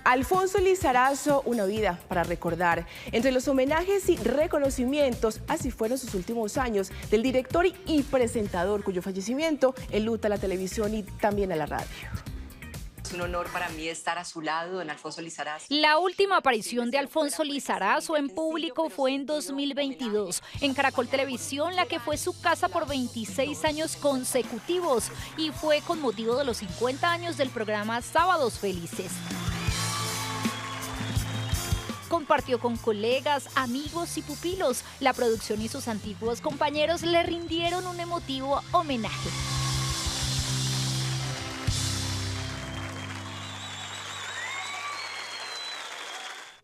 Alfonso Lizarazo, una vida para recordar. Entre los homenajes y reconocimientos, así fueron sus últimos años, del director y presentador cuyo fallecimiento enluta a la televisión y también a la radio. Es un honor para mí estar a su lado, don Alfonso Lizarazo. La última aparición de Alfonso Lizarazo en público fue en 2022, en Caracol Televisión, la que fue su casa por 26 años consecutivos, y fue con motivo de los 50 años del programa Sábados Felices. Compartió con colegas, amigos y pupilos. La producción y sus antiguos compañeros le rindieron un emotivo homenaje.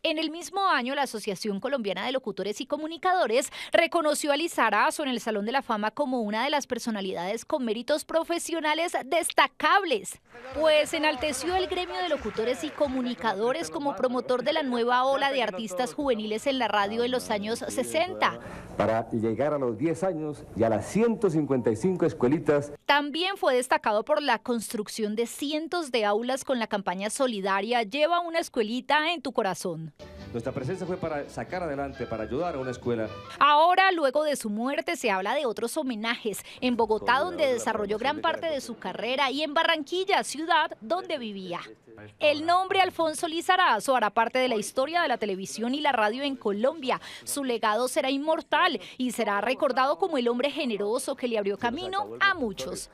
En el mismo año, la Asociación Colombiana de Locutores y Comunicadores reconoció a Lizarazo en el Salón de la Fama como una de las personalidades con méritos profesionales destacables, pues enalteció el gremio de locutores y comunicadores como promotor de la nueva ola de artistas juveniles en la radio en los años 60. Para llegar a los 10 años y a las 155 escuelitas. También fue destacado por la construcción de cientos de aulas con la campaña solidaria Lleva una escuelita en tu corazón. Nuestra presencia fue para sacar adelante, para ayudar a una escuela. Ahora, luego de su muerte, se habla de otros homenajes. En Bogotá, donde desarrolló gran parte de su carrera, y en Barranquilla, ciudad donde vivía. El nombre Alfonso Lizarazo hará parte de la historia de la televisión y la radio en Colombia. Su legado será inmortal y será recordado como el hombre generoso que le abrió camino a muchos.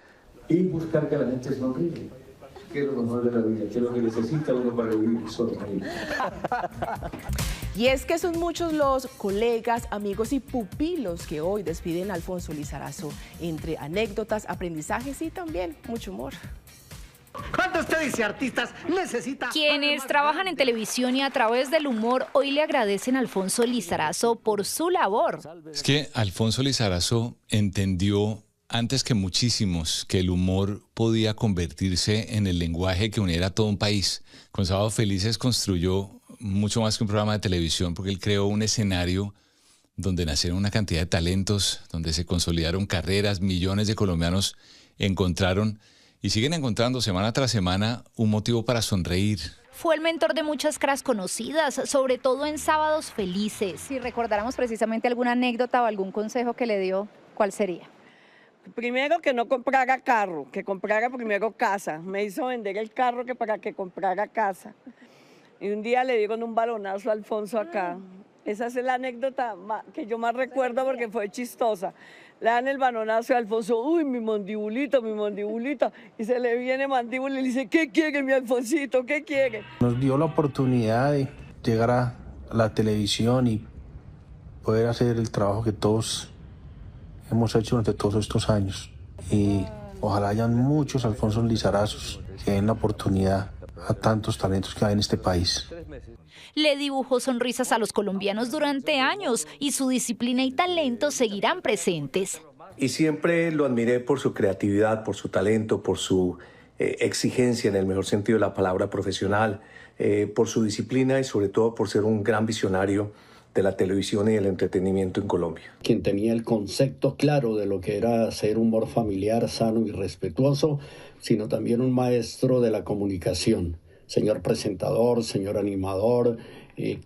Y buscar que la gente sonríe. ¿Qué es lo mejor de la vida? ¿Qué es lo que necesita uno para vivir? Sonreír. Y es que son muchos los colegas, amigos y pupilos que hoy despiden a Alfonso Lizarazo, entre anécdotas, aprendizajes y también mucho humor. Cuando usted dice artistas, necesita... Quienes trabajan en televisión y a través del humor hoy le agradecen a Alfonso Lizarazo por su labor. Es que Alfonso Lizarazo entendió antes que muchísimos que el humor podía convertirse en el lenguaje que uniera a todo un país. Con Sábados Felices construyó mucho más que un programa de televisión, porque él creó un escenario donde nacieron una cantidad de talentos, donde se consolidaron carreras, millones de colombianos encontraron y siguen encontrando semana tras semana un motivo para sonreír. Fue el mentor de muchas caras conocidas, sobre todo en Sábados Felices. Si recordáramos precisamente alguna anécdota o algún consejo que le dio, ¿cuál sería? Primero, que no comprara carro, que comprara primero casa. Me hizo vender el carro para que comprara casa. Y un día le dieron un balonazo a Alfonso acá. Esa es la anécdota que yo más recuerdo porque fue chistosa. Le dan el balonazo a Alfonso, uy, mi mandibulita, y se le viene mandíbula y le dice, ¿qué quiere mi Alfonsito? ¿Qué quiere? Nos dio la oportunidad de llegar a la televisión y poder hacer el trabajo que todos hemos hecho durante todos estos años. Y ojalá hayan muchos Alfonso Lizarazos que den la oportunidad a tantos talentos que hay en este país. Le dibujó sonrisas a los colombianos durante años y su disciplina y talento seguirán presentes. Y siempre lo admiré por su creatividad, por su talento, por su exigencia en el mejor sentido de la palabra profesional, por su disciplina y sobre todo por ser un gran visionario de la televisión y del entretenimiento en Colombia. Quien tenía el concepto claro de lo que era hacer humor familiar, sano y respetuoso, sino también un maestro de la comunicación. Señor presentador, señor animador,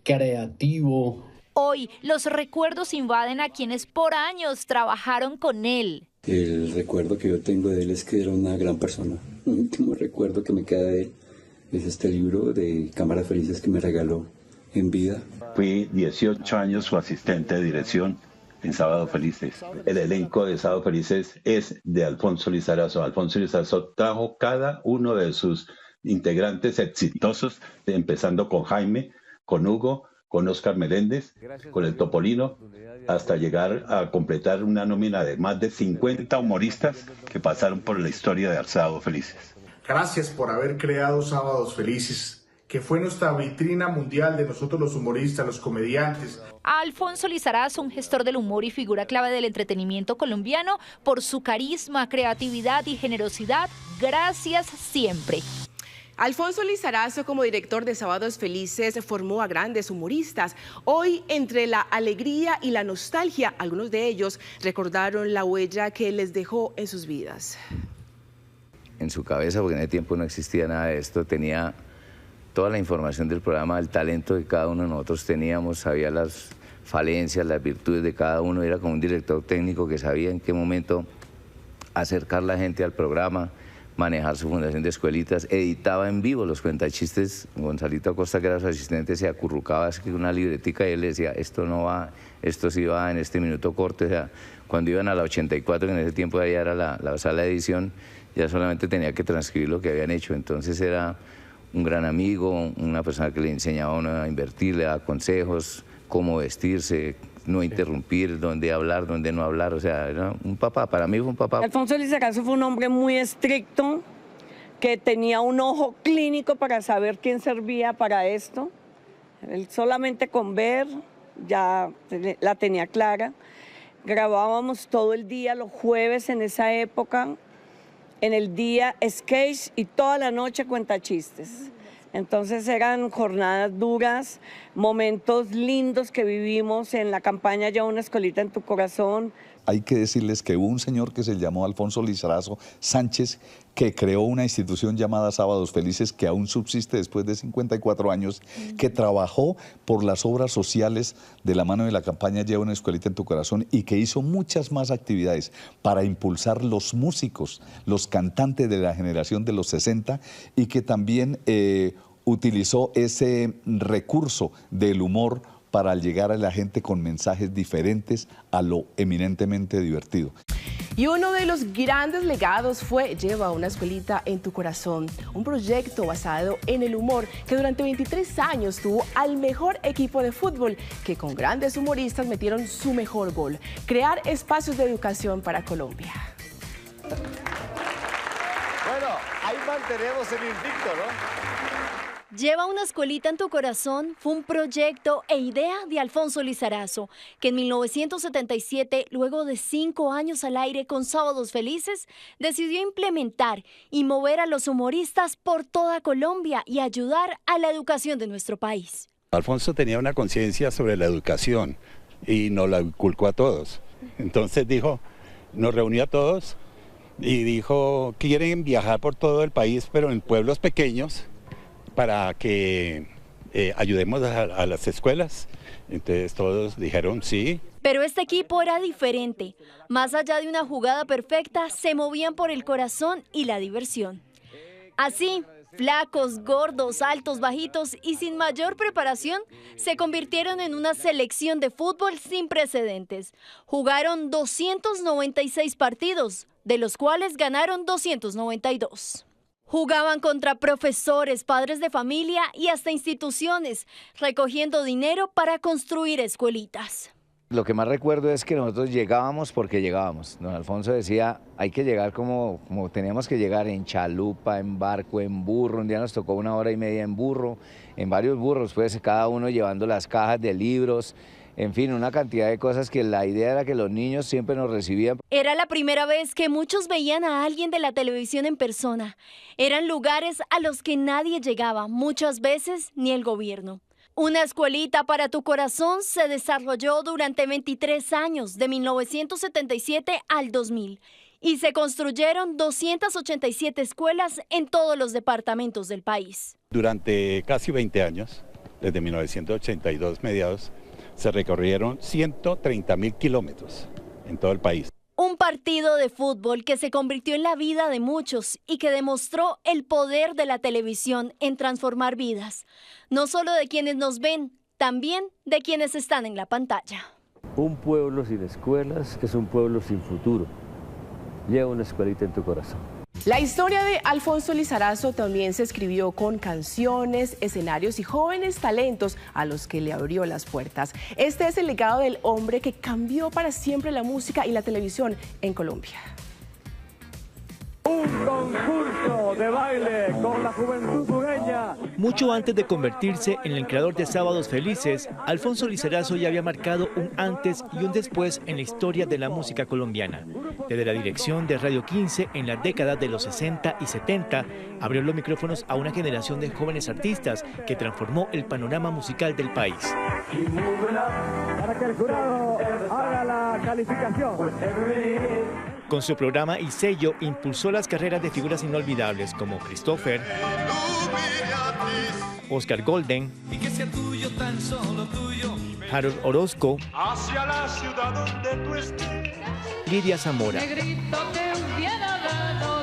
creativo. Hoy los recuerdos invaden a quienes por años trabajaron con él. El recuerdo que yo tengo de él es que era una gran persona. El último recuerdo que me queda de él es este libro de Cámaras Felices que me regaló en vida. Fui 18 años su asistente de dirección en Sábados Felices. El elenco de Sábados Felices es de Alfonso Lizarazo. Alfonso Lizarazo trajo cada uno de sus integrantes exitosos, empezando con Jaime, con Hugo, con Oscar Meléndez, con el Topolino, hasta llegar a completar una nómina de más de 50 humoristas que pasaron por la historia de Sábados Felices. Gracias por haber creado Sábados Felices, que fue nuestra vitrina mundial de nosotros los humoristas, los comediantes. A Alfonso Lizarazo, un gestor del humor y figura clave del entretenimiento colombiano, por su carisma, creatividad y generosidad, gracias siempre. Alfonso Lizarazo, como director de Sábados Felices, formó a grandes humoristas. Hoy, entre la alegría y la nostalgia, algunos de ellos recordaron la huella que les dejó en sus vidas. En su cabeza, porque en ese tiempo no existía nada de esto, tenía toda la información del programa, el talento que cada uno de nosotros teníamos, sabía las falencias, las virtudes de cada uno, era como un director técnico que sabía en qué momento acercar la gente al programa, manejar su fundación de escuelitas, editaba en vivo los cuentachistes. Gonzalito Acosta, que era su asistente, se acurrucaba así con una libretica y él le decía, esto no va, esto sí va en este minuto corto. O sea, cuando iban a la 84, que en ese tiempo allá era la sala de edición, ya solamente tenía que transcribir lo que habían hecho. Entonces era un gran amigo, una persona que le enseñaba a uno a invertir, le daba consejos, cómo vestirse, no interrumpir, dónde hablar, dónde no hablar. O sea, era un papá, para mí fue un papá. Alfonso Lizarazo fue un hombre muy estricto, que tenía un ojo clínico para saber quién servía para esto. Él solamente con ver ya la tenía clara. Grabábamos todo el día, los jueves en esa época, en el día sketch y toda la noche cuentachistes. Entonces eran jornadas duras, momentos lindos que vivimos en la campaña Lleva una escuelita en tu corazón. Hay que decirles que hubo un señor que se llamó Alfonso Lizarazo Sánchez, que creó una institución llamada Sábados Felices, que aún subsiste después de 54 años, que trabajó por las obras sociales de la mano de la campaña Lleva una escuelita en tu corazón y que hizo muchas más actividades para impulsar los músicos, los cantantes de la generación de los 60 y que también utilizó ese recurso del humor para llegar a la gente con mensajes diferentes a lo eminentemente divertido. Y uno de los grandes legados fue Lleva una escuelita en tu corazón, un proyecto basado en el humor que durante 23 años tuvo al mejor equipo de fútbol, que con grandes humoristas metieron su mejor gol, crear espacios de educación para Colombia. Bueno, ahí mantenemos el invicto, ¿no? Lleva una escuelita en tu corazón fue un proyecto e idea de Alfonso Lizarazo, que en 1977, luego de 5 años al aire con Sábados Felices, decidió implementar y mover a los humoristas por toda Colombia y ayudar a la educación de nuestro país. Alfonso tenía una conciencia sobre la educación y nos la inculcó a todos. Entonces dijo, nos reunió a todos y dijo, quieren viajar por todo el país, pero en pueblos pequeños, para que ayudemos a las escuelas. Entonces todos dijeron sí. Pero este equipo era diferente. Más allá de una jugada perfecta, se movían por el corazón y la diversión. Así, flacos, gordos, altos, bajitos y sin mayor preparación, se convirtieron en una selección de fútbol sin precedentes. Jugaron 296 partidos, de los cuales ganaron 292. Jugaban contra profesores, padres de familia y hasta instituciones, recogiendo dinero para construir escuelitas. Lo que más recuerdo es que nosotros llegábamos porque llegábamos. Don Alfonso decía, hay que llegar como teníamos que llegar, en chalupa, en barco, en burro. Un día nos tocó 1 hora y media en burro, en varios burros, pues cada uno llevando las cajas de libros. En fin, una cantidad de cosas que la idea era que los niños siempre nos recibían. Era la primera vez que muchos veían a alguien de la televisión en persona. Eran lugares a los que nadie llegaba, muchas veces ni el gobierno. Una escuelita para tu corazón se desarrolló durante 23 años, de 1977 al 2000. Y se construyeron 287 escuelas en todos los departamentos del país. Durante casi 20 años, desde 1982 mediados, se recorrieron 130.000 kilómetros en todo el país. Un partido de fútbol que se convirtió en la vida de muchos y que demostró el poder de la televisión en transformar vidas, no solo de quienes nos ven, también de quienes están en la pantalla. Un pueblo sin escuelas es un pueblo sin futuro. Lleva una escuelita en tu corazón. La historia de Alfonso Lizarazo también se escribió con canciones, escenarios y jóvenes talentos a los que le abrió las puertas. Este es el legado del hombre que cambió para siempre la música y la televisión en Colombia. Un concurso de baile con la juventud sureña. Mucho antes de convertirse en el creador de Sábados Felices, Alfonso Lizarazo ya había marcado un antes y un después en la historia de la música colombiana. Desde la dirección de Radio 15 en la década de los 60 y 70, abrió los micrófonos a una generación de jóvenes artistas que transformó el panorama musical del país. Para que el jurado haga la calificación. Con su programa y sello impulsó las carreras de figuras inolvidables como Christopher, Oscar Golden, y que sea tuyo, tan solo tuyo. Harold Orozco, Hacia la ciudad donde tú estés. Lidia Zamora,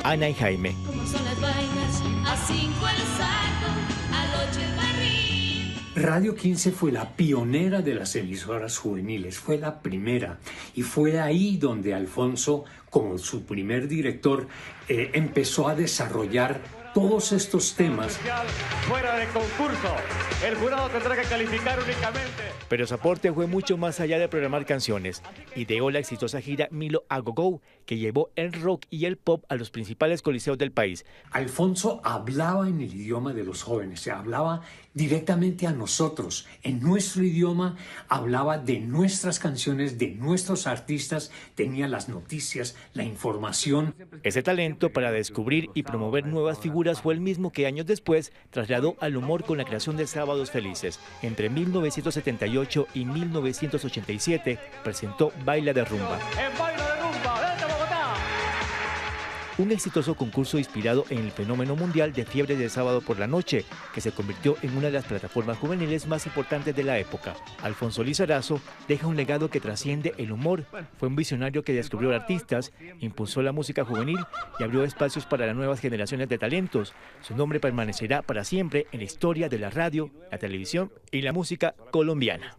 Ana y Jaime. Como son las vainas, a 5 el saco, al 8 el barril. Radio 15 fue la pionera de las emisoras juveniles, fue la primera. Y fue ahí donde Alfonso, como su primer director, empezó a desarrollar todos estos temas. Fuera de concurso, el jurado tendrá que calificar únicamente. Pero su aporte fue mucho más allá de programar canciones. Ideó la exitosa gira Milo a Go Go, que llevó el rock y el pop a los principales coliseos del país. Alfonso hablaba en el idioma de los jóvenes, se hablaba directamente a nosotros. En nuestro idioma hablaba de nuestras canciones, de nuestros artistas, tenía las noticias, la información. Ese talento para descubrir y promover nuevas figuras fue el mismo que años después trasladó al humor con la creación de Sábados Felices. Entre 1978 y 1987 presentó Baila de Rumba. En Baila de Rumba, desde Bogotá. Un exitoso concurso inspirado en el fenómeno mundial de fiebre de sábado por la noche, que se convirtió en una de las plataformas juveniles más importantes de la época. Alfonso Lizarazo deja un legado que trasciende el humor. Fue un visionario que descubrió artistas, impulsó la música juvenil y abrió espacios para las nuevas generaciones de talentos. Su nombre permanecerá para siempre en la historia de la radio, la televisión y la música colombiana.